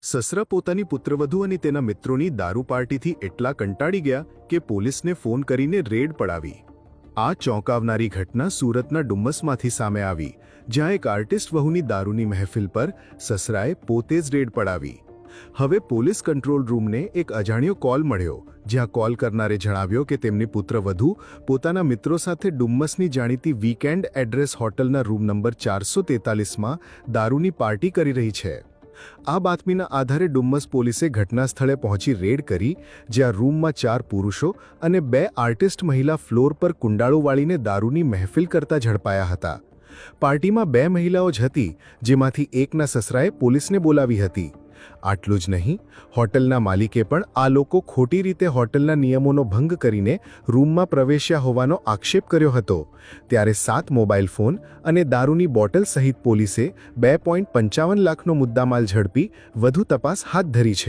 સસરા પોતાની પુત્રવધુ અને તેના મિત્રોની દારૂ પાર્ટીથી એટલા કંટાળી ગયા કે પોલીસને ફોન કરીને રેડ પડાવી. આ ચોંકાવનારી ઘટના સુરતના ડુમ્મસમાંથી સામે આવી, જ્યાં એક આર્ટિસ્ટ વહુની દારૂની મહેફિલ પર સસરાએ પોતે જ રેડ પડાવી. હવે પોલીસ કંટ્રોલ રૂમને એક અજાણ્યો કોલ મળ્યો, જ્યાં કોલ કરનારે જણાવ્યો કે તેમની પુત્રવધુ પોતાના મિત્રો સાથે ડુમ્મસની જાણીતી વીકેન્ડ એડ્રેસ હોટલના રૂમ નંબર 443માં દારૂની પાર્ટી કરી રહી છે. આ બાતમીના આધારે ડુમ્મસ પોલીસે ઘટના સ્થળે પહોંચી રેડ કરી, જ્યાં રૂમમાં 4 પુરુષો અને 2 આર્ટિસ્ટ મહિલા ફ્લોર પર કુંડાળો વાળીને દારૂની મહેફિલ કરતા ઝડપાયા હતા. પાર્ટીમાં 2 મહિલાઓ જ હતી, જેમાંથી એકના સસરાએ પોલીસને બોલાવી હતી. આટલું જ નહીં, હોટલના માલિકે પણ આ લોકો ખોટી રીતે હોટલના નિયમોનો ભંગ કરીને રૂમમાં પ્રવેશ્યા હોવાનો આક્ષેપ કર્યો હતો. ત્યારે 7 મોબાઈલ ફોન અને દારૂની બોટલ સહિત પોલીસે 2.55 લાખનો મુદ્દામાલ ઝડપી વધુ તપાસ હાથ ધરી છે.